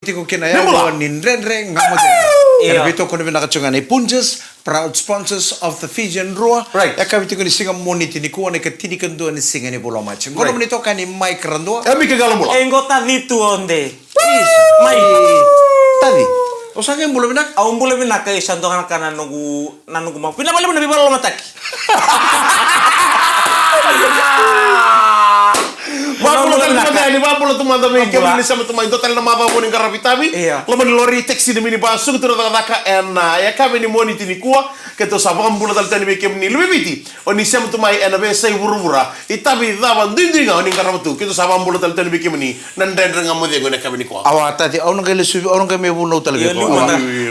tiko kinaya nin renre ngamode. And we talk on the Nakachungani Punjas, proud sponsors of the Fijian Roa. Right. Yakavitiko ni singa moniti ni kuone katinikandu ni singa ni bola macam. Gono ni toka ni Mike Rando. Emi kagalamula. Engota vitu onde. Mai tadi. Osanga yang bola binak? Au bola binak kay santo kana nunggu mau. Pinabalik mo na bibalo mataki. Wapulo teman-teman kami sama teman itu tel nama apa pun yang karapitabi. Lama di lori taxi di mini basu itu rata-rata ena ya kami ni moniti ni kuah keto sabam bulan tel tani bekem ni lebih biti. Oni sama teman ena besai buru-bura. Itabi dawan dinding oni karapatu keto sabam bulan tel tani bekem ni nanden rengamu dia guna kami ni kuah. Awak tadi orang kali subi orang kami bunuh tel bekem.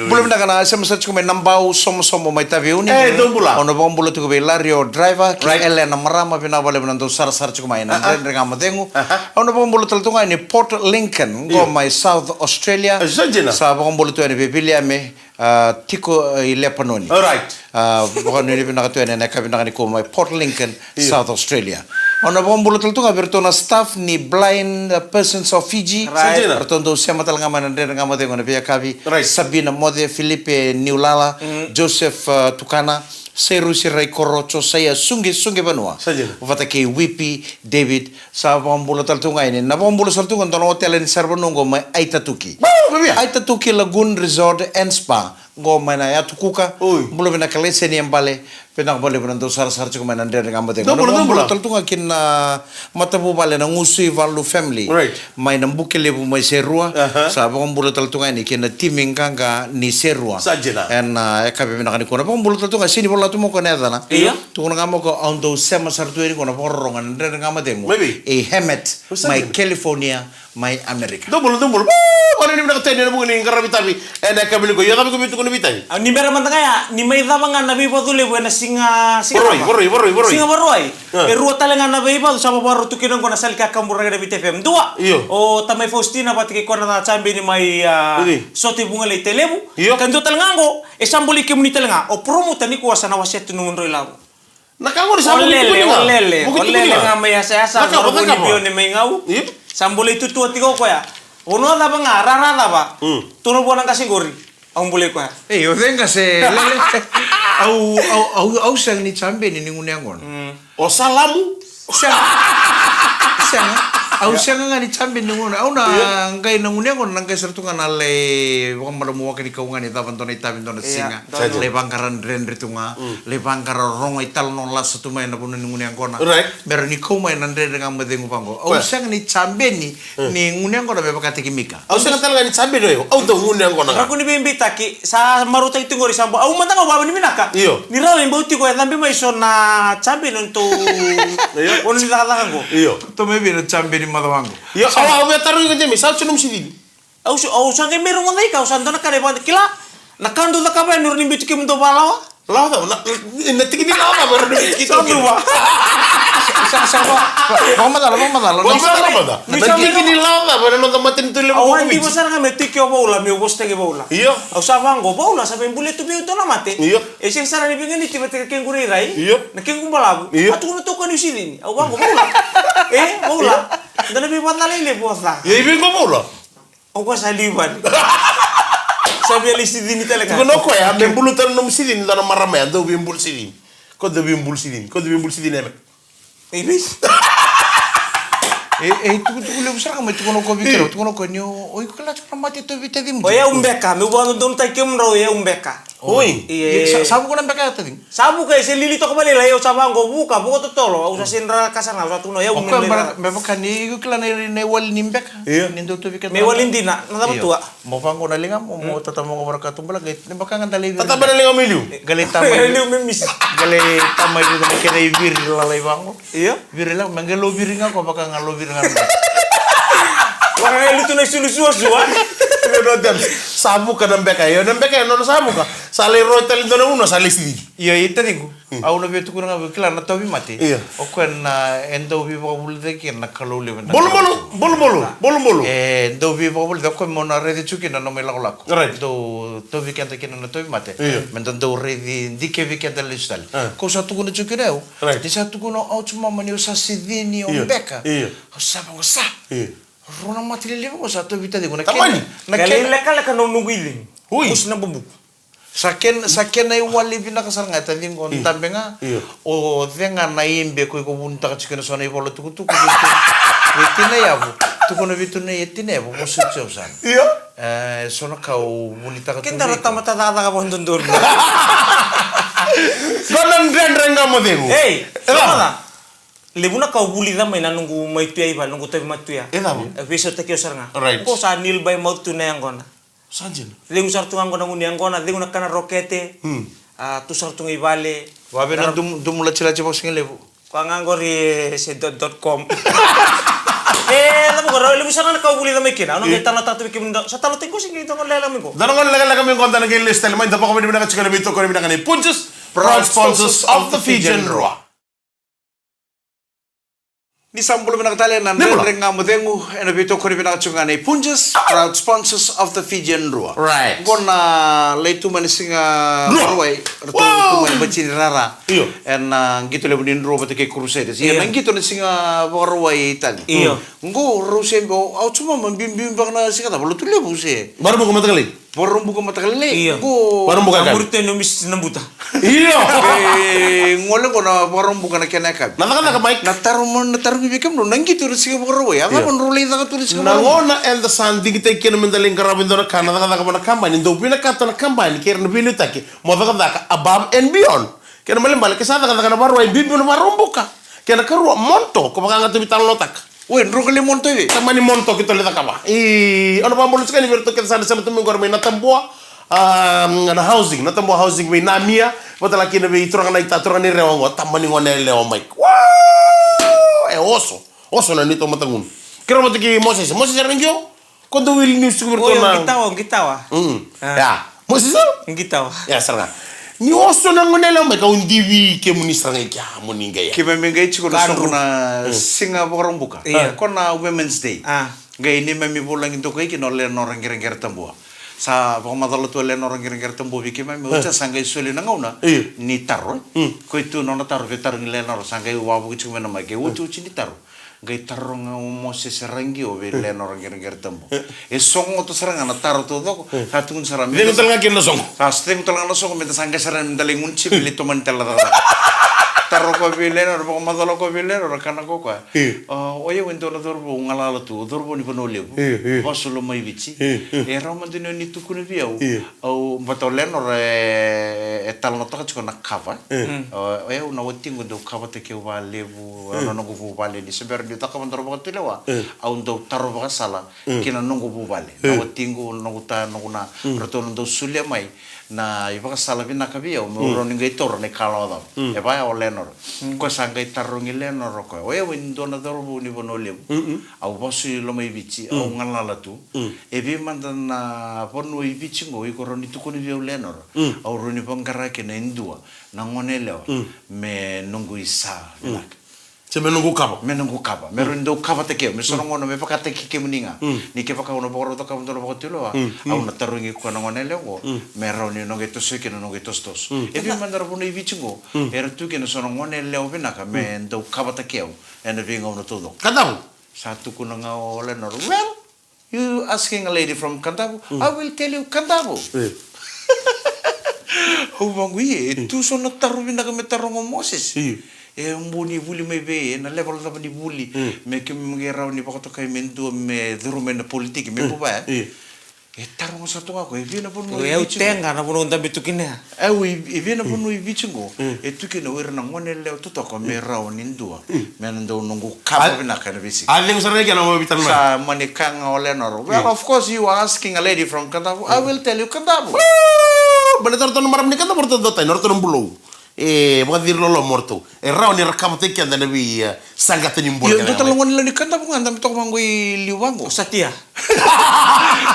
Belum nak kena saya mesti cuma nambau somo mai tabi uni. Dong pula. Ono bang bulan tu kebe lario driver. Elena marama bina boleh menantu sar cuma ina nanden rengamu dengu. Ono bang bulan tel tunga ini Port Lincoln go my South Australia. Sa bang bulan tu ini bebilia me tiko Lepanoni. Alright. Bukan ini bina katu ini nak bina kani ko my Port Lincoln South Australia. Ono bang bulan tel tunga bertona staff ni Blind Persons of Fiji. Bertonto siapa tel ngaman nanden rengamu dengu na biya kavi. Sabina Mode, Filipe Niulala, Joseph Tukana. Seru sirai korocho saya sungi banua. Vata ke Wipi David sa pambulo taltunga ini. Na pambulo taltunga tono hotel ni sarbanungo mai Aitatuki. Aitatuki Lagoon Resort and Spa. Go mai na ya tukuka. Bulo bina kalese ni ambale. Penang boleh benanto sar cukup mana ndere ngamate. Bulo taltunga kin matabu bale na ngusui valu family. Mai na bukele bu mai serua. Sa pambulo taltunga ini kin timing kanga ni serua. En ekabe bina kani kona pambulo taltunga sini bola tu mo ko neda na. Tu ko ngamo ko ando sema sartu ini kona porongan ndere ngamate mo. E Hemet my California my America. Dumbul. Kalau ini nak tanya nabu ini karena bitabi. Enak kami lugu. Ya kami kami tu kena bitabi. Ni bera mantangaya ni mai dabangan nabi patule buena singa. Boroi. Singa boroi. Eru talengan nabi pa sama baru tu kinong kona salika kamburang nabi TFM 2. O tamay Faustina patike kona na chambi ni mai soti bunga le telebu. Kan tu talengango esambuli kemuni talenga. O promo tani kuasa na waset nungun roi labu. Nakanggo di sambuli olele ngamay asa baru buni bio ni mai ngau. Sambuli itu tua tiga ko ya. Ono ada bang rara ba. Tuno buang kasih gori. Ang boleh ko ya. Yo tenga se lele. Au sang ni chambe ni ngunyangon. O salamu. Sang. Au sang ngani chambe ni ngun. Au na ngai ngunyangon nang kai sertunga nale wong malamu wakani kaungan ita bantona ita bantona singa. Le bangkaran ren ritunga. Le bangkaran rong ital non la satu mai na bunan ngunyangona. Ber ni ko mai nande dengan medengu pango. Au sang ni chambe ni ngunyangona be bakati kimika. Au sang tal ngani chambe do yo. Au to ngunyangona. Aku ni bimbita ki sa maruta itu ngori sambo. Au mantang baba ni minaka. Ni rawe mbauti ko lambe mai sona chambe nonto. Ono ni lakang ko. To me bina chambe ni madawango. Ya awa taru ngi jemi sa chunum sidin. Au sang ke meron ngai ka usan tona kare band kila. Nakando na kabe nur ni bitki mto balawa. Lawa ta na tikini lawa baru ni bitki to. Bang madala. Tikini lawa baru no tomatin tu le. Awan di besar nga metiki bola mi boste ke bola. Au sabango bola sabe bule tu biu tona mate. Ese sara ni bingani tiba tiba kenguri rai. Na kengu balabu. Atu no to kan usili ni. Au bango bola. Bola. Dan lebih patah lele bosa. Ya ibu kau bola. Aku saliban. Sabi alisti dini talaga. Tuko noko ya, membulu tan nom sidin tan marama ya, do bimbul sidin. Ko do bimbul sidin eme. Ibis. Tuko le busaka mai tuko noko bikero, tuko noko nyo, oi kala chama mate to bite dim. Oya umbeka, me buano dom tai kem ro ya umbeka. Oi. Sabu ko nang beka tadi. Sabu kay se lili to ko bali layo sabango buka, buka to tolo, usa sinra kasana, usa tuno ya ummen. Me baka ni ko kala ne wal nimbeka. Nindo to bika. Me wal indina, na tua. Mo fango na lingam, mo tatamo ko baraka tumbala gait. Ne baka ngandali. Tataba na lingam miliu. Galita mai. Miliu memis. Galita mai do na kena vir lalai bango. Iya. Vir la mangelo viringa ko baka ngalo viringa. Orang itu nak sulusuas jual. Sabu ka nambeka yo nambeka no sabu ka sale rotel dono uno sale sidi iya ita digo au na betu kuna kila na tobi mate o kwen endo vi bobul de ki na kalole ben bolu endo vi bobul de ko mona rede chuki na no me la lako do tobi kanta ki na tobi mate men do rede dike vi kanta listal ko sa tu kuna chuki reu di sa tu kuna au chuma mani sa sidini o beka o sa Rona matilele ko sa to bita di ko na Tamani. Galile kala ka nung iling. Hui. Mus na bubuk. Saken na wali bina kasar nga tadi ko tambe nga. O denga na imbe ko bunta ka chikena sona ibolo tuku tuku. Wetina yabu. Tuku na bitu na yetina yabu ko suciosan. Iya. Sona ka bunita ka Kita rata mata tata ka pon tundur. Konan reng mo dego. Hey, sama Lebuna kau buli na may nanunggu may tuya iba nunggu tabi matuya. Mo. Beso ta kyo saranga. Right. Ko sa nil bay mau tu na yang kona. Sanjin. Lengu sar tungang kona nguni yang kona, lengu nakana rokete. Tu sar tunga ibale. Wabe na dumula chila chipo singe lebu. Ko ngangori se .com. Lamu ko lemu sarana kau buli na may kina. Ano kay tala tatu bikim sa talo tingko singe ito ngol lela ko. Danongon laga kami konta nag list tele man tapos kami na chikena bito ko na kani Punches, proud sponsors of the Fijian Roa. Ni sampul pinakatali na nandring nga mo dengu ena bito ko rin pinakachungan ay Punjas, proud sponsors of the Fijian Roa. Right. Kung na leitu manising Norway, rato kumay bacini rara. Iyo. En gitu lebu din Roa pati kay Crusaders. Iya nang gitu na singa Norway Itali. Iyo. Ngo Rusia bo au cuma membim bang na sikata bolu tu lebu se. Baru buka mata kali. Baru buka mata kali. Iyo. Baru buka kan. Amurte no mis nambuta. Iya. Ngole ko na baru buka na kenaka. Natakan ka Mike. Nataru bibikam no nang gitu singa Norway. Aga man role da ka tulis ka. Nangona and the sun digite kena mendaling karabin dona kana ka mana kampanye ndo pina ka na kampanye kera no bilu taki mo ka above and beyond kena malim balik sa ka baru ay bibi no marumbuka kena karu monto ko baka ngatu bital lotak. Wen rokali monto ibe. Tamani monto kita lihat kaba. Ano pa mulu sekali berto kita sana sama temen gor may natambua na housing may namia batala kina be iturang na itaturang ni rewa ngo tamani ngone lewa Mike. Wow! Oso na nito matangun. Kira mo tiki Moses rengyo. Kondo will news ko berto na. Gitawa. Ya. Moses? Gitawa. Ya saranga. Ni oso na ngone lewa Mike undiwi ke munisrang kya muninga ya. Kime mengai chiko na singa borong buka. Kona Women's Day. Gai ni memi bulang itu kai kino le norang kira-kira tambua. Sa pamatal tu le norang kira-kira tambu biki memi uca sangai suli na ngauna. Ni taro. Ko itu nona taro ke taro le nor sangai wabu chiko mena mai ke uci ni taro. Gai taro nga Moses serangi o be le norang kira-kira tambu. E songo to serang na taro to do katun saram. Dia ngetel ngakin na song. Sasteng tolong na songo meta sangai saran daling unci beli to mantel la. Taro ko bilen or baka madalo ko bilen or kana ko ka. Oye wento na dorbo ngalala tu dorbo ni panole. Basulo mai bici. Era man dino ni tu kuno biau. Au batolen or etal no taka chiko na kava. Oye una wotingo do kava te ke wa lebu no go vale ni seber di taka man dorbo tu lewa. Au ndo taro baka sala kina no go vale. Na wotingo no guta no na rotono do sulia mai. Na iba kasala bina kabia mo roni ngai tor ne kala da e ba o lenor ko sangai tarungi lenor ko o e windo na dorbu ni bonole au bosi lo mai bici au ngala tu e bi mandan na ponu i bici ngo i koroni tu kuni vi lenor au roni pangara ke na indua na ngonele me nungu isa Se menunggu kaba. Menunggu kaba. Meron do kaba te ke. Mesoro ngono me pakate ke muninga. Ni ke paka ono boro to ka ndo ro tilo. Au na tarungi ko na ngone lego. Meron ni no geto se ke no geto stos. E bi mandar bono i vichingo. Era tu ke no sono ngone leo binaka me do kaba te ke. Ena vinga ono todo. Kantabu. Satu kuno nga ole no. Well, you asking a lady from Kantabu? I will tell you Kantabu. Oh bangui, tu sono taru binaka me tarongo Moses. E mbuni buli me be na level da ni buli me ke me ngira ni pakoto kai mendo me duru me na politik me buba e taro sa to ko e vina ponu e tenga na ponu nda bitukine e vina ponu i vichingo e tukine wer na ngone le to ko me rawo ni ndua me ndo nungu kapa bina kana bisi Aleng sare ke na mo bitan ma sa mani kang ole no well of course you are asking a lady from Kantabu I will tell you Kantabu benetar to maram ni Kantabu to do tay norto mbulo bukan dir lolo morto raw ni rakam te kanda nabi sangata ni mbol yo to talongon lo ni Kantabu ngandam to mangoi liwango satia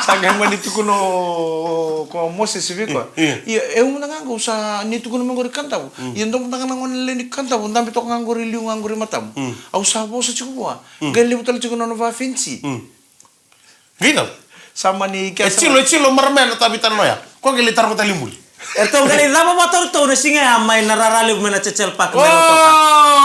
sangang man itu kuno ko Moses biko iya una ngango sa ni tu kuno mangori Kantabu yendo tangan ngon le ni Kantabu ndambi to ngangori liu ngangori matam au sa bo sa chukua gali butal chukuno no va finci gitu sama ni chilo marmen tapi tan ya ko gali tar mata limbul Erto gali lama motor to na singa amay nararali mo na chechel pak oh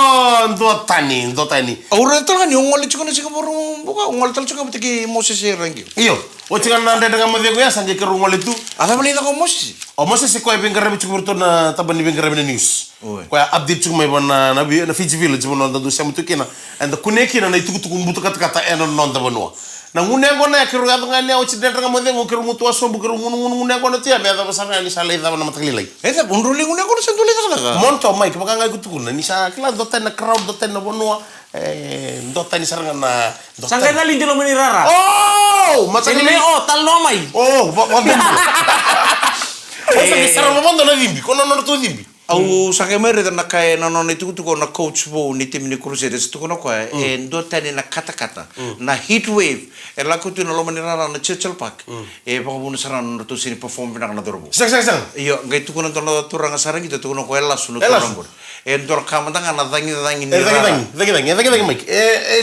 Oh, ndotani. Aura tala ni ongol chuko na sika boru buka ongol tala chuko betiki Moses rangi. Iyo, otingan nande dengan mode gue sange ke rungol itu. Ada beli ko Moses. O Moses ko ay bengkar bi chuko na tabani bengkar bi news. Ko ay update chuko may bana na Fiji village mo nanda do siya mutukina. And the kuneki na itukutu kumbutu kata eno nonda banwa. Na ngune ngona kiru ga ngale o chident nga mode ngo kiru mutu aso bu kiru ngune ngona tia me da basana ni sala ida na matakililay. Eta bunduli ngune ngona senduli taka. Monto mai ko nga gutukuna ni sa kila doten na crowd doten na banwa. Doten ni saranga na Sangka kali ndilo menirara. Oh, matakililay. Talo mai. Oh, wabimbi. Esa saranga bondo na dimbi, kono no to dimbi. Au sake mere na kai na no itu ko na coach bo ni tim ni Crusaders tu kono ko ndo tani na kata na heat wave la ko tu no lo manira na Churchill Park pa ko saran no to sini perform na na dorbo Sang. iyo ngai tu kono to turang sarang gitu tu kono ko ela sunu turang ndor kamanda na dangi dangi mai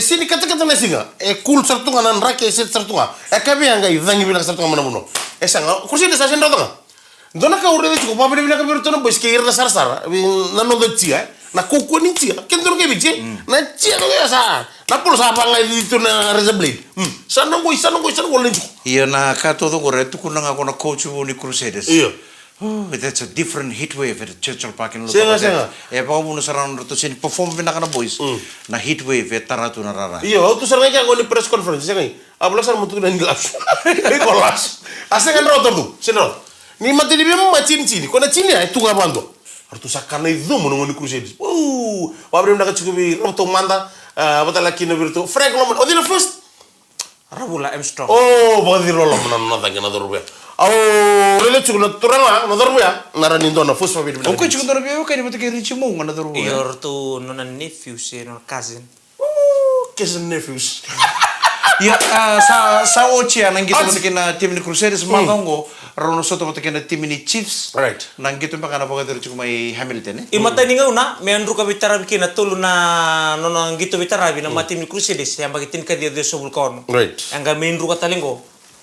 sini kata na singa cool sartunga na rake set sartunga kabi ngai dangi bilang sartunga mana buno sanga kursi de sasen rotonga Dona ka urde chuko pa bina ka berto no boys ke irna sar na no de tia na koko ni tia kendo ke bije na tia no ya sa na pul sa pa ngai itu na reserve sana ngoi le chuko iyo na ka todo gore tu kuna nga kona coach bo ni Crusaders iyo oh that's a different heat wave at Churchill Park in Senga. pa mo saran to sin perform bina kana boys na heat wave taratu na rara iyo tu sarang ka ngoni press conference ngai abla sar mutu na ngilas kolas asengan rotor tu senro ni mati dia memang cini kona cini ay tu ngabando artu sakana idu mo ngoni Crusaders wabre ndaka chukubi roto manda batala kino virtu Frank Loman odila first Rabula Armstrong. oh bagi rolo mana nada gana dorbe rele chukuna turanga na dorbe narani ndona first wabe ko chuko dorbe ko ni mate ke richi mo ngana dorbe Iyor tu nona nephew no cousin. cousin nephews ya sa ochi nang gitu mate na tim ni Crusaders magongo rono soto mate na tim ni Chiefs right nang gitu pa kana baga chuko mai Hamilton Imata ni ngauna me andru ka bitara kina tulu na nono ngito bitara bina matim ni Crusaders yang bagitin ka dia sobul kono right anga me andru ka talingo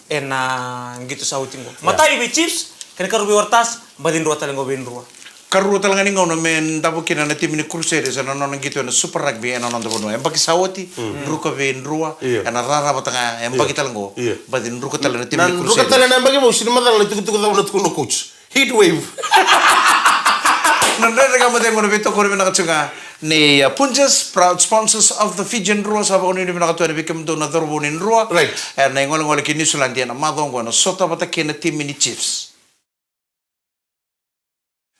ena ngito sautingo matai be Chiefs kan karubi wartas badin ru talingo benru karu talanga ninga no men dapo kina na tim ni Crusaders na no gitu na super rugby na no bono em bagi sawoti ruka ben ruwa na rara batanga em bagi talango badin ruka talanga tim ni Crusaders ruka talanga bagi mo sino madala tu na tukuno coach heat wave Nandere ka mate ngono bito ko rin nakatsunga ni Punjas proud sponsors of the Fijian Rua sa ko ni nakatwa ni bikem do na dorbo ni Rua right na ngol kini Sulandia na madongo na sota bata kina team ni Chiefs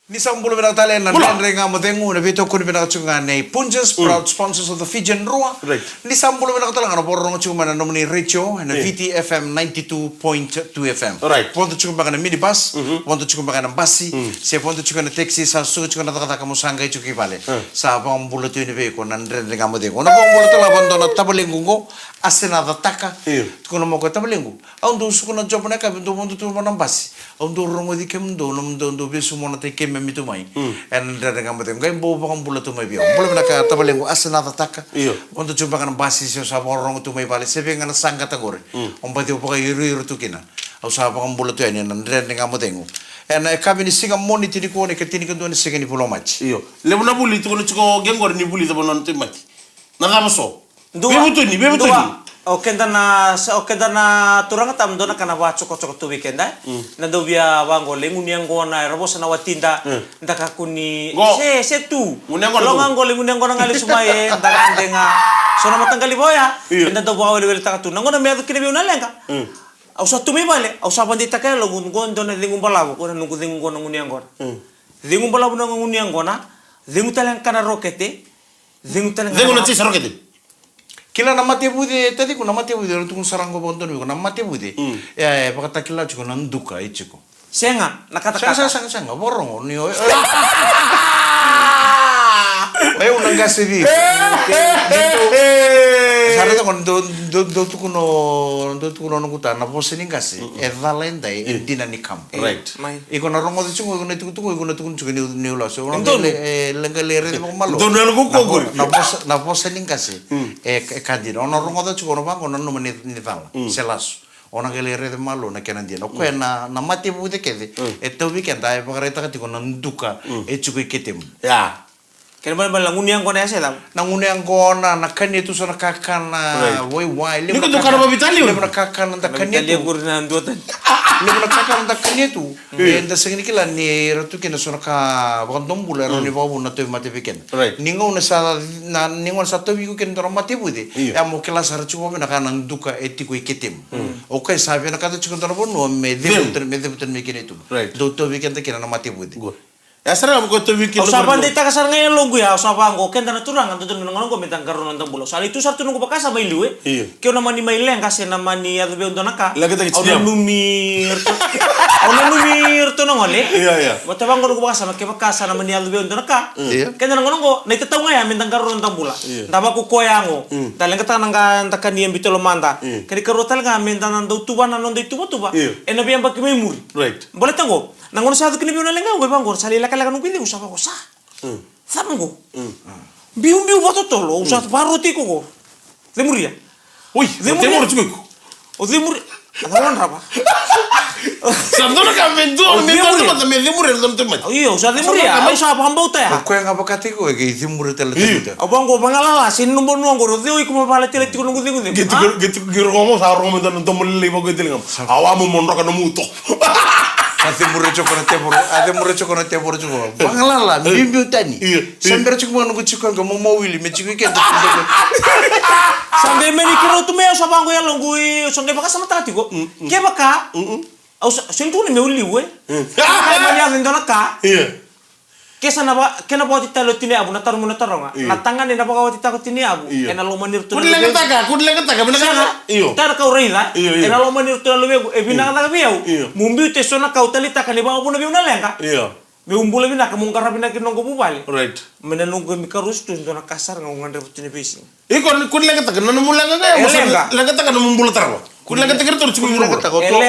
Ni sambulo bina tale na nandere nga mate ngono bito ko rin nakatsunga ni Punjas proud sponsors of the Fijian Rua right ni sambulo bina katala nga porong chuma na nomni Richo na VTFM 92.2 FM right ponto chuma na minibus ponto chuma na basi se ponto chuma na taxi sa su chuma na taka mo sangay chuki pale sa pambulo tu ni ko nandere nga mate ko na pambulo tala bando na tabalingo asena da taka kono mo ko tabalingo ando su kono job na ka bendo ponto tu na basi ando rongo di kem do besu mo na te kem mi tu mai en nandere nga mate ngai bo pambulo tu mai bio bulo na ka tabalingo asena da taka ponto chuma na basi sa rongo tu mai pale se venga na sanga tagore ombati upa iru tu kina au sa pambulo tu ni nandere nga mate ngo en kabini singa moni tini ko ne ketini ko ni singa ni pulo match iyo le bona buli to ko chuko gengor ni buli to bonon te mati na dama so Dua. Bebutu ni O kenda na turanga tam dona kana wa choko tu weekend na do bia wango lengu niango na robosa na watinda ndaka kuni se tu longango lengu niango na ngali sumaye ndaka ndenga sona matangali boya nda do bawa le taka tu nango na me kini bi una lenga au sa tumi bale au sa bandita ka lo gondo na lengu balabu ko na nungu lengu na nguniango lengu balabu na nguniango na lengu talang kana rokete lengu na tisa rokete Kila na mate bude tadi ko na mate bude ro tukun sarango bonton ko na mate bude ya pakata kila chiko na nduka ichiko senga nakata senga borong ni unang gasibi sarata kon do tukuno nukuta na poseni gasi edalenda dina ni kam right iko na rongo chungo ko na tukun chungo ni ulo so lengale re mo malo do na ko ko na poseni gasi kandino na rongo chungo no bango na no ni dala selas ona gele re malo na kenandia no ko na mate bude kede e to weekend ai pagareta ka tiko na nduka e chuko iketem ya Kena bala nguniang ko na siya tam. Nangunang kona na kanito sa nakakana wai Ni ko to kana mabitali. Lebo nakakana da kanito. Kali ko na ndutan. Lebo nakakana da kanito. Enda sa kila ni ratu kina sa naka bondom bula ro ni babu na to mate weekend. Ningo na sa to biku ken ro mate bude. Ya mo kila sa ratu mo na kanang duka etiko iketim. Okay sabi na kato chikon ro no me debutan me kinetu. Do to weekend kina na mate bude. Ya sara mo ko to weekend. Usapan di ta kasar ngayon logo ya usapan ko ken na turang ang tutun nang ko mitang karon ng bulo. Sali tu sartu nung pakasa may liwe. Kyo naman ni may leng kasi naman ni ado be ndonaka. Lagi ta kitchen. Ono numir to nang ole. Iya. Matabang ko pakasa makke pakasa naman ni ado be ndonaka. Ken nang ko na itataw nga ya mitang karon ng bula. Ndaba ko koyango. Dalang kata nang takan ni bitolo manda. Kadi karotal nga mitang nang tuba nang ndai tuba. Enabi ang bakki may muri. Right. Boleh tanggo. Nangono sa kini biu na lenga gue bangor sali laka nung pili usah ko sa. Sama ko. Biu bato tolo usah baru tiko ko. Lemuria. Uy, demur cuy. O demur. Atawan rapa. Samdona ka mendo mendo me demur el don temat. Iya, usah lemuria. Ay usah pambau ta ya. Ko yang apa katiko ke demur tel tel. Abang ko bangalala sin numbo nuang ko dio ko mabala tele tiko nungu dingu. Gitu giro ngomo sa ro mendo don mulli mo ko dilngam. Awamu monro ka no muto. Ate murecho kono te boro chuko. Bangalala mimbi utani. Samber chuko nungu chuko ngo mo wili me chuko ke. Sampai menikiro tu me usah bango ya longui songe baka sama tati ko. Ke baka? Au sentu ni me uli we. Kai mania ndona ka. Kesa na ba kena bawa tita lo tini abu na taru mo na taronga. Na tangan ni na bawa tita ko tini abu. Kena lo manir tu. Kudle kata benar kan? Iyo. Tar kau reila. Kena lo manir tu lo bego. E bina kata biau. Mumbi te sona kau tali ta kan bawa pun biu na lenga. Iyo. Be umbule bina ka mungkara bina ki nonggo bubale. Right. Mena nonggo mi karus tu ndona kasar ngongan re tini bisi. Kudle kata kan mulanga ka. Lenga kata kan mumbula tarwa. Kudle kata kan tu Kudle kata ko to.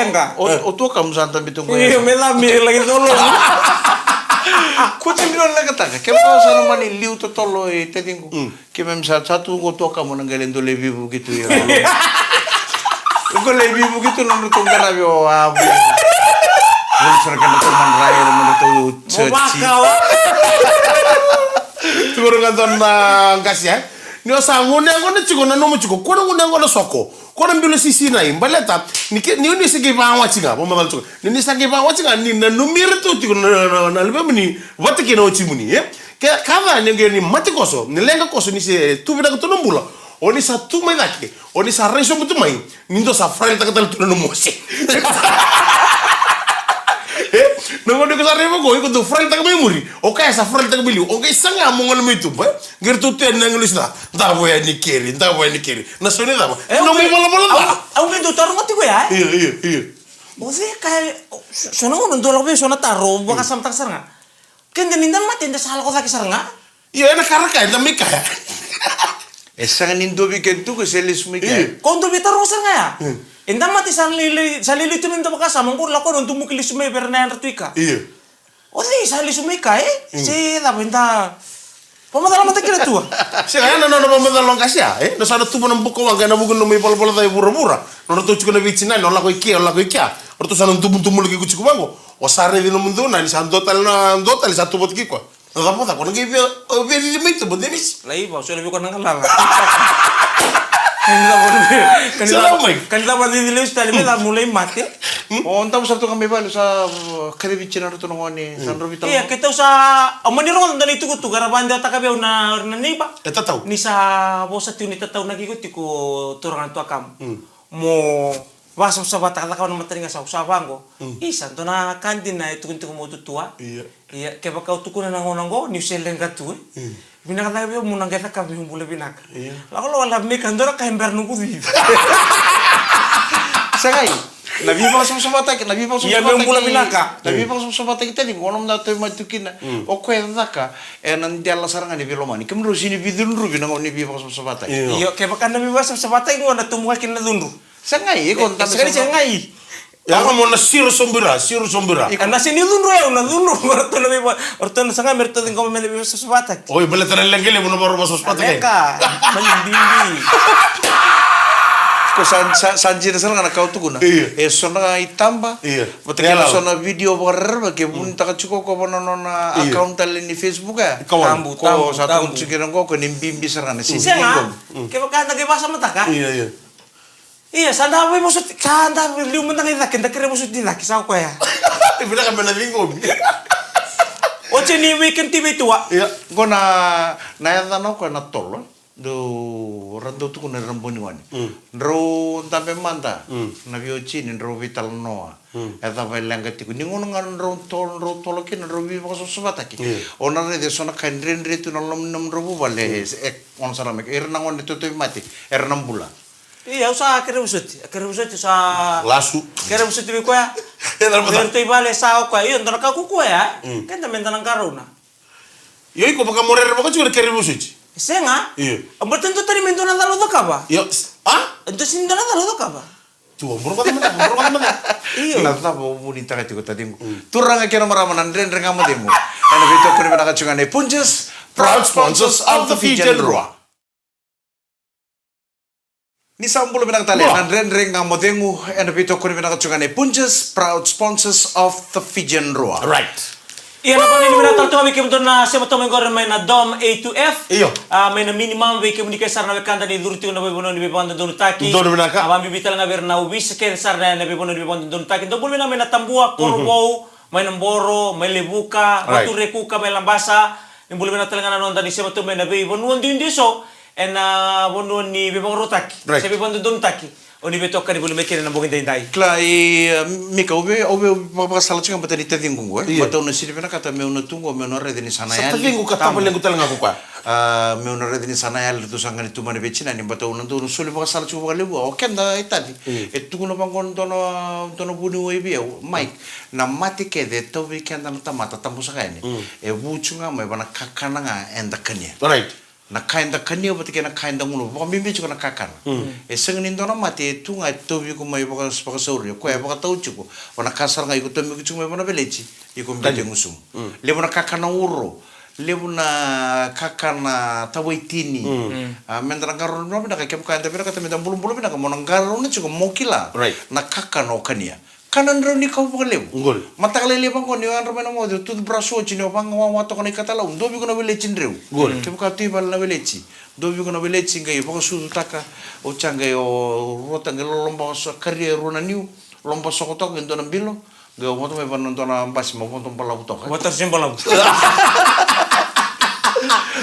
O to kamu santam bitung ko. Iyo mela mi lagi tolo. Kucing bilang lagi tak, kemana sana mani liu to tolo tedingku, kemana satu go to kamu nanggalin to lebih begitu ya. Kau lebih begitu nang tunggu nabi abu. Belum serkan teman raya menurut cuci. Tunggu nganton kasih ya. Ni osangone ngone chiko na no chiko ko ngone ngone soko ko mbilo sisi na imbaleta ni sege ba wachinga bo mabal chiko ni sege ba wachinga ni na numir to chiko na albe mini watike no chimuni ke kava ni ngeni matikoso ni lenga koso ni se tubida ko no mbula oni sa tu mai dake oni sa reso mutu mai nindo sa frente ka tal tu no mose Nunggu di kesar ribu gue ikut tuh friend tak memori. Oke, sa friend tak beli. Oke, sangat mau ngalamin itu, pak. Gertu tuh yang nulis dah. Entah boleh nikiri. Nah, soalnya apa? Nunggu bola-bola tak? Aku kan tuh taruh mati gue ya. Iya. Oh sih kayak, soalnya gue nonton lagi soalnya taruh, bakal sama tak serang. Kan jenindan mati, tidak salah kau lagi serang. Iya, enak karena kayak demi kayak. Sangat nindo bikin tuh keselis mikir. Kau tuh bitar rusak nggak ya? Intan mati salili itu minta bekas sama kur lakon untuk mukil sumai pernah ratuika. Iya. Oh sih salili sumai kai, sih tapi inta. Pemadal mata kira tua. Sekarang nana pemadal long kasih ya, nasa ada tuh menembuk kau agak nabukan nomai pola-pola tapi pura-pura. Nana tuh cukup nabi cina, nana kau ikia. Ortu sana tumbul lagi kucing bango. Osare di nomor tuh nani santo tal satu buat kiko. Nada apa tak? Kau nggak biar dia itu buat demis. Lai bau soalnya bukan nangkal lah. Kanila mati dili ustali mela mulai mati. Oh, entah satu kami balu sa karibi cina rutu nongoni sandro bitang. Iya, kita usah amani ron dan itu kutu gara banda takabe una ni ba. Eta tahu. Ni sa bosa tu ni tatau nagi kutu ko turangan tua kam. Mo basa sa bata kala kawan materinga sa usah bango. Isa to na kantin na itu kuntu mo tutua. Iya, kaya kau tukuna nangonango New Zealand katu. Binak lagi biar munang kita kami boleh binak. Lalu lo alam ni kandora kahember nunggu di. Sakai. Nabi bang sama tak, nabi bang sama iya tak. Iya boleh binaka. Nabi bang sama tak kita ni konom na tu matukin na. Oke tak. Nanti Allah sarang ni bilomani. Kamu harus ini bidun rubi nangon ni bang sama tak. Iya, kayak makan nabi bang sama tak itu ada tumbuh kena dundu. Sakai, kontak sekali sengai. Ya kamu na siru sombira. Karena sini dundu ya, dundu. Orton sangat merto tinggal memilih bang sama tak. Oh, boleh terlengkele mau baru masuk sepatu kan? Mereka menyendiri. Ko sanji na sala na kau tu kuna. E sona itamba. Betul sona video bagar bagi pun tak cukup ko na account tali ni Facebook ya. Tambu Ko satu cikiran ko nimbimbi sarana si. Senga. Kaya kata kaya bahasa mata ka? Iya, sanda apa maksud? Sanda liu mentang itu kita kira maksud dia kisah ko ya. Bila ka lingom. Oce ni weekend TV tua. Iya. Ko na yata no ko na tolo. Do rando tu kuna ramboni wani. Ro tampe manta. Na biochi ni ro vital noa. Eta vai langa tiku ni ngono ngan ro tolo ki na ro vi ko so bataki. Ona re de sona kandren re tu na lom nam ro bu vale on sara me erna ngon tu tu mati. Erna bula. Iya, usah kira usut sa Lasu. Kira usut bi ko ya. Berto ibale sa ko ya, ndona ka ku ko ya. Kan tambe nang karuna. Yo iko baka morer baka juga kere musuci. Senga? Iya. Berarti itu tadi mentona dalo do kaba? Yo, Itu sini dalo do kaba? Tuh, buru kata mana? Iya. Nata mau muni taka tiko tadi. Turang kira marama nandren rengamu demo. Ana bito kuri bana kacungane Punches, Proud sponsors of the Fijian Roa. Ni sambulo binang tali nandren rengamu demo. Ana bito kuri bana kacungane Punches, proud sponsors of the Fijian Roa. Right. Iya, na panin mina tal tuwa bikim na siapa to mengor may na dom A2F. Iyo. May na minimum bikim ni kesar na bekanda ni durti na bebono ni bebanda donutaki. Dono binaka. Abang bibital nga ber na ubis ke sar na bebono ni bebanda donutaki. Dobol mina may na tambua, korbo, may namboro, may lebuka, batu rekuka, may lambasa. Imbul mina talaga na nonda ni siapa to may na bebono din diso. En bono ni bebang rotaki. Sa bebanda donutaki. Oni beto kan boleh mikir na bogin dai. Kla mika obe papa sala cunga bata ni tadingu bata una siri pena kata me una tungo me una rede ni sana ya. Sa tadingu kata apa lengu talang aku kwa. Me una rede ni sana ya tu sangani tu mane becina ni bata una tu suli papa sala cunga lebu. Oken da itadi. Tu no bangon tono buni wo ibi Mike na mati ke de to weekend na tamata tambusa kaini. Bucunga me bana kakana nga enda kanya. Right. Na kainda kania bati kena kainda ngulo baka mimpi juga na kakana sengin indona mati tu ngai tobi ko mai baka sauri ko ya baka tau cuko wana kasar ngai ko tobi ko cuma bana belechi iko mbete ngusum lebu na kakana uro lebu na kakana tawaitini mendra ngaro no bina kakem kainda bina kata mendam bulum bina ka monang ngaro ni cuko mokila na kakana o kania kanan ni kau bukan lebu mata kali lebu kau ni orang ramai nama tu braso cini opang ngawa to kau ni kata lau dobi kau na belechi ndreu kebu kau tu ibal na belechi dobi kau na belechi ngai pokok susu taka o cangai o rota ngai lomba so karya runa niu lomba sokotok ngai dona bilo ngai o moto me panon dona ambas mo moto pala butok Motor simpel lau.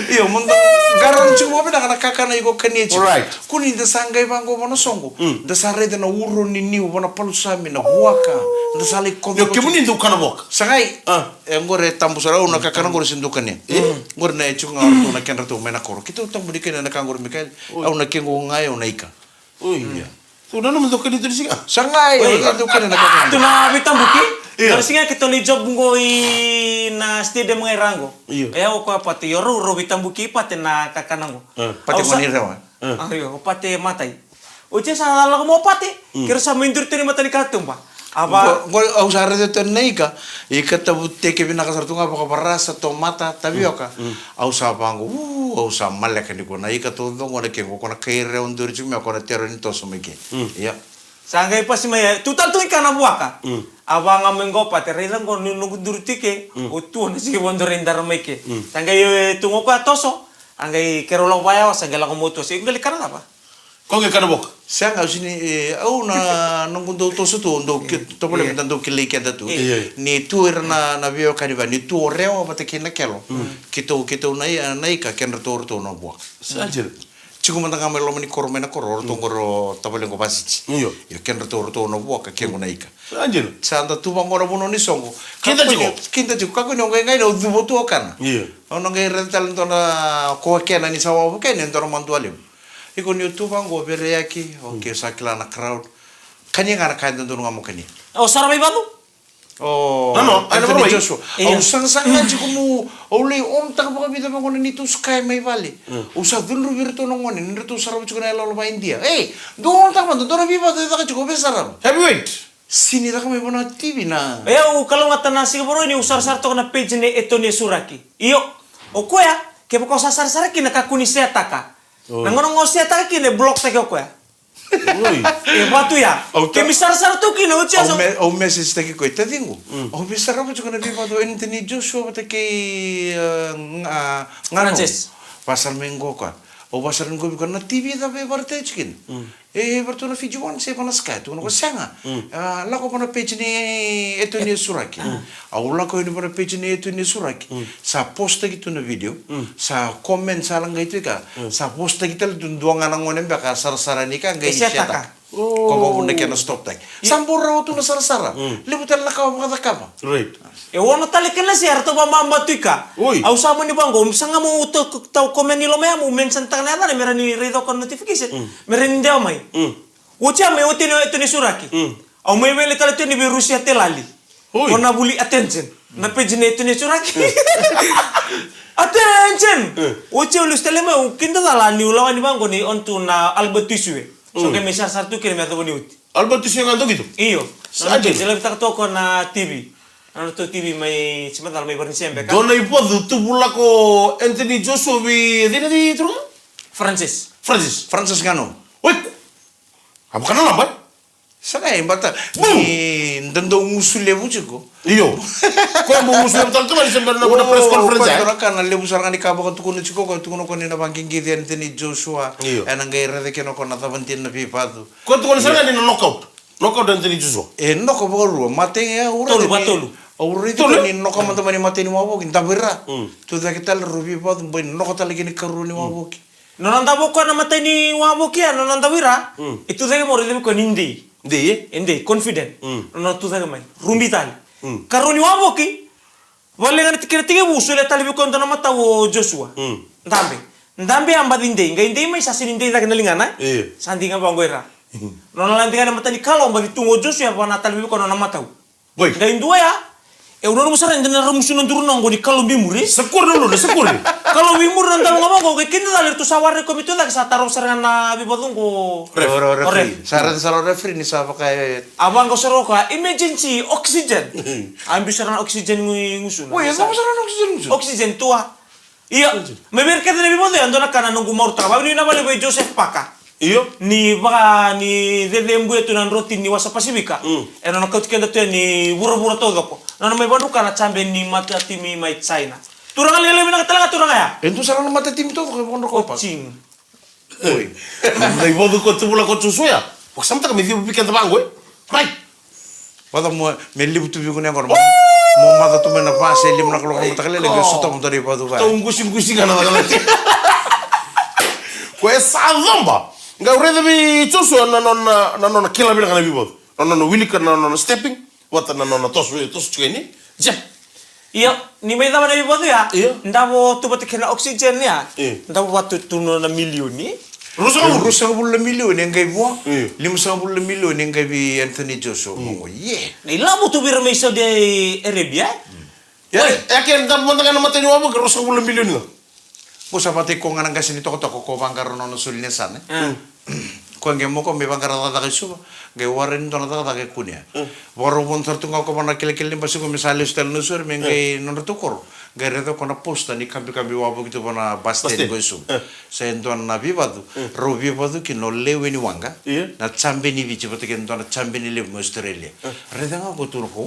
iyo mondo garan cuma beda kana kakana iko kania cuma Alright. kuni de sangai bango bono songo de sare de na uro ni niu bono palusami na huaka de sale kono Yo kemuni ndu kana bok. sangai ngore tambusara una kakana ngore sindukane ngore na cunga orto na kenra tu mena koro kita utang budi kena na kangor mikael au na kengo ngai au na ika Oh iya. Tu nanu mendo kani tu singa. sangai itu kena na kakana Tu na bitam buki. Kalau singa kita ni job ngoi na stadium ngai rango. Iya. O ko pati yoru ro bitam buki pati na kakanango. pati mani rewa Ayo pati matai. Oce sa la mo pati. Kira sa mindur tini mata ni katumba. Apa ngore au sare de ten neika ika tabutte ke bina kasar tunga baka barasa tomata tabioka au sa bango au sa maleka ni kona ika to ngore ke kona kaire ondur cuma kona tero ni to someke ya sangai pasi maya tu tantu ikana buaka. Abang amengo pati relang ko nungu durtike. O tu na sige bondore indar meke. Sangai tungo ka toso. Angai kerolo baya sangai la moto sige ngali kana apa? Kau ngai kana bok. Siang au sini au na nunggu to so to ndo to boleh minta ndo kile ke datu ni tu na bio kaniba ni tu reo pati kina kelo kita naika ken to no buak Sajir. Ciku mantang kami lo meni koromena koror to ngoro tabole ngo basici yo ken to no buak ken naika Sajir. sanda tu bangora bono ni songo Kinta ciku kako no ngai no dubo tu kan Iya. ono ngai rental to na ko ken ni sawa ken ndo manduale iko ni tu bango bere yaki oke sakila na crowd kanya ngana kain ndo ngamo kani O sarabai batu? oh Ano Anthony berapa? Joshua au sang ngaji kumu au le om tak baka bida bango ni tu sky mai vale usa dulu virtu no ngoni ni tu sarabu chukuna lo ba India don tak man don biba de tak chuko besara Heavyweight. sini tak mai bona TV na Kalau ngata nasi boro ini usar-sar to na page ni eto ni suraki. Iyo. O koya ke poko sasar-sar ki nakakuni setaka. Nangono ngo setaka ki ne blok take ko ya. batu ya. Ke misar-sar tu kino ucia so. O message taki ko itadingo. O misar ako juga na bibado Anthony Joshua taki Francis. Pasal minggu ka. O pasal minggu ko na TV da be barte chikin. Bertu na Fiji One se pana sky tu na ko sanga. La ko pana page ni Anthony Suraki. Au la ko ni pana page ni Anthony Suraki. Sa post taki tu na video. Sa comment sa lang itu ka. Sa post taki tal dunduang anang ngonem ba ka sar-sara ni ka ngai siata. Como bunda que no stop tag. Sambura tu na sara-sara. Libutan la ka ba ka. Right. Wono tali kena si arto ba mamba tuika. Au sama ni bango sanga mo uto tau komen ni lo mea mo mention tang na ni mera ni redo kon notification. Mera ni dia mai. Ucia me uti no itu ni suraki. Au me wele tali tu ni bi Rusia telali. Kona buli attention. Na page ni itu ni suraki. Attention. Ucia ulus tele me kinda dala ni ulawan ni bango ni ontu na albetisue. So ke misal satu kira me ni uti. Albertus yang ngantuk gitu? Iyo. Saja. Sila kita toko na TV. Ano to TV may sebentar may barang siyempre ka? Dona ipodu tu bula ko Anthony Joshua bi dina di turun? Francis. Francis ngano. Wait. Apa kana lambat? Saka imbata ni ndando musule bujugo. Iyo. Ko mo musule betul tu mali sembar na ko press conference. Ko kana lebu sarang ni kabo ko tukuno chiko ko tukuno ko ni na banking gidi Anthony Joshua. Anang gaira de keno ko na tabantin na pipadu. Ko tukuno sarang ni knockout. Knockout Anthony Joshua. Knockout baru mate ya ura. Tolu. Auri tu ni knockout mata mani mate ni mabo kinta bera. Tu da kita rubi padu boy knockout lagi ni karu ni mabo ki. Nonanda boko na mate ni wabo ki nonanda wira. Itu dege mo rede ko nindi. Inde confident. No tu dege mai. Rumbi tali. Karu ni wabo ki. Wale ngani tikira tige busule tali bi ko ndana mata wo Joshua. Ndambe amba dinde ngai mai sasin inde da kenalingana. Sandinga bangoira. Nona lantinga na mata ni kalau mba ditungo Joshua pa natal bi ko na mata. Boy. Ngai ndua ya. Udah musara ndana ramusunan turun nang goni kalau bimuri. Sekur dulu, sekur. Kalau bimur nang ngomong kok kinda dalir tu sawar ko mitu dak sa taro serangan na bibodong ko. Refri. Saran refri ni sa pakai. Abang ko seroka emergency oxygen. Ambil serangan oxygen ngusun. Woi, apa serangan oxygen ngusun? Oxygen tua. Iya, meber kata nabi bodo andona kana nunggu mau trabaho ni na bale boy Joseph Paka. Iyo. Ni baka ni dedembu itu nan roti ni wasa Pasifika. Eno na kaut kenda tu ni bura-bura to gapo. Nana may bandu kana chambe ni mata timi mai China. Turang ali ali mina talaga turang ya. Entu sarang mata tim to ko bondo ko pa. Cing. Oi. Dai bodo ko tu bula ko Joshua. Kok samta ka mi fi pikan tabango. Right. Wada mo me libu tu bi ko ne ngor. Mo mata tu mena pa se lim na ko mata kale le so to mo dari padu ba. Tong gusim-gusim kana kana. Ko esa zomba. Nga urede bi Joshua na kila bila kana bi bod. Na wili kana na stepping. Wata na tos chukeni. Jam. Iya, ni may tama na bibodo ya. Iya. Ndabo tu bati kena oxygen ya. Ndabo watu tuno na miliyon ni. Rusa bulla miliyon ngai bo. 500 miliyon ngai bi Anthony Joshua. Mo ye. Ni labo tu bir may so de Arabia. Ya, yakin kan mo ngana mata ni wabo rusa bulla miliyon nga. Mo sapati ko ngana kasi ni toko ko bangkaro no sulne san. Ko nge mo ko me bangkara ta suba. Ngai waren to na ta ke kunia. Waro bon sartu ngau ko mana kile ni basi ko misali stel no sur me ngai no to kor. Ngai redo ko na posta ni kambi wabo gitu bona baste go su. Sento na bibadu. Ro bibadu ki no lewe ni wanga. Na chambe ni bichi bote ke na chambe ni le Australia. Reda nga ko tur ko.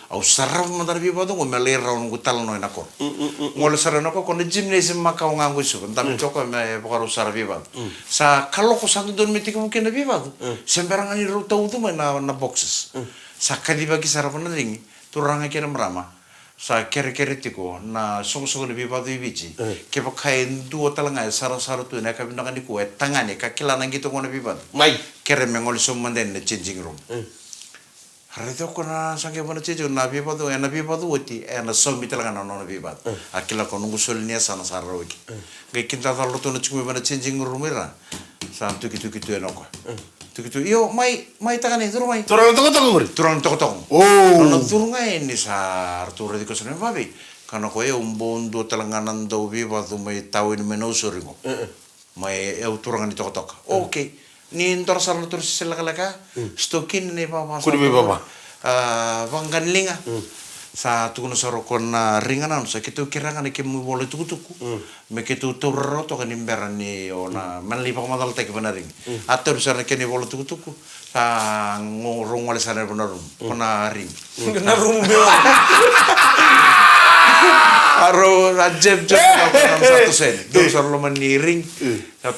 Au sarra mo dar bibadu ko mele raun ko tal no na ko. Ngol sarra no ko na gymnasium makau ngango su. Ndam choko me bokaro sarra bibadu. Sa kalau ko santo don meti ko ke na bibadu. Sembarang ani ruta utu na boxes. Sa kadiba ki sarra na ringi. Turanga ke na mrama. Sa kere tiko na song ni bibadu ibici. Ke pakai dua talanga sara tu na ka binaka ni ko tangane ka kilana gitu ngona bibadu. Mai Kere mengol sumanden na changing room. Harito ko na sange bona chejo na bibadu uti na so mitalanga na bibadu. Akila ko nungu solnia sana sara wiki. Ngai kinta talo to na chumi bona changing room ira. Sa tuki enoko. Tukitu iyo mai takane turu mai. Turang toko. Oh. Nang turu ngai ni sa Arturo di kosone babi. Kana ko e umbondo talanganan do viva do mai tawin menosoringo. Mai e turang ni toko. Okay. Ni ntor sar tur sila kalaka. Stokin ni papa. Kudi baba. Wangganlinga. sa tu no saro kon ringanan sa kitu kirangan ke mu bole tuku me kitu turro to kan imberan ni ona manli pa madal tek benaring atur sarna ke ni bole tuku sa ngorong wale sana benarum kona ring Kena rum be. aro ajeb satu sen do sarlo maniring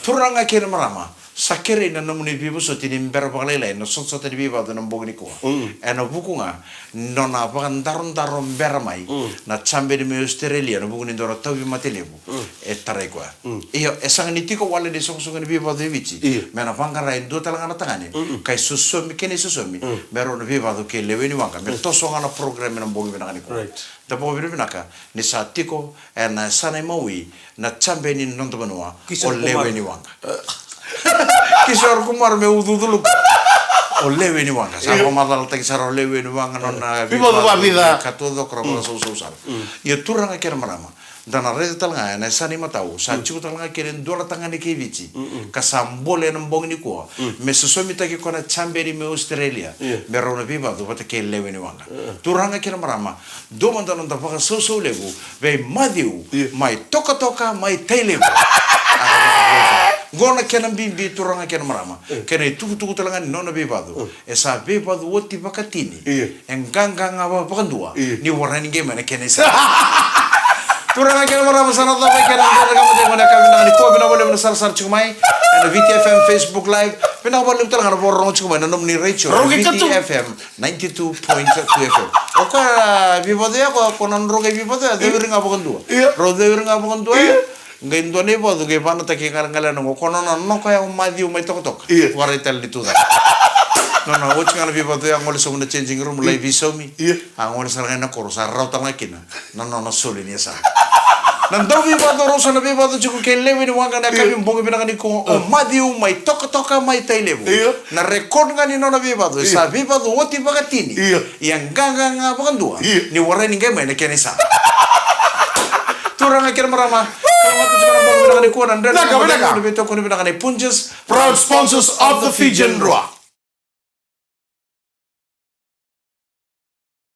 turang akhir marama sakere na namuni bibo so tinin ber bagalele no so tani bibo do nambo ni ko eno bukunga nona bagan daron ber mai na chambe de Australia no bukuni doro tawi matelebu tare kwa iyo esang ni tiko wale de so ni bibo de vici mena pangara indo talanga tangane kai susomi kene susomi bero no bibo do ke leweni wanga me to so ngana program na mbogi na ko da bo bibi naka ni sa tiko na sana maui na chambe ni nondo banua o leweni wanga Kishore Kumar me ududulu o lewe ni wanga sa madal tak saro lewe ni wanga nona Bibo do vida katudo krama so sar ye turanga ker marama dana rede talanga na sani matau sa chiku talanga keren dola tangani ke vici kasambole na mbong ni ko me sosomi take kona chamberi me Australia me rona biba do bata ke lewe ni wanga turanga ker marama do mandana da baka so legu ve madiu mai toka mai tailebu gona kena bimbi turanga kena marama kena tuku talanga nona bebado esa bebado woti bakatini enganga ngaba bakandua ni warani game na kena sa turanga kena marama sana ta kena kama de mana kami na ko bina boleh sar chumai na VTFM Facebook live bina boleh talanga borong chumai na nomni Rachel VTFM 92.2 FM oka bebado ya ko konan roge bebado de ringa bakandua ro de ringa bakandua ngai ndone bodo ke pano take ngala no kono no kaya madi umai tok wara tel itu da no watch ngala bi bodo yang ngol so na changing room live isomi angol sarga na koro sarra tanga kina no soli ni sa nan do bi bodo rosa na bi bodo chuku ke lewe ni wanga na kabi mbonge bina ni ko madi umai tok mai tailebu na record ngani no bi bodo sa bi bodo woti bagatini yang ganga nga bakandua ni wara ni ngai na kenesa turang akhir marama proud sponsors of the Fijian Rock.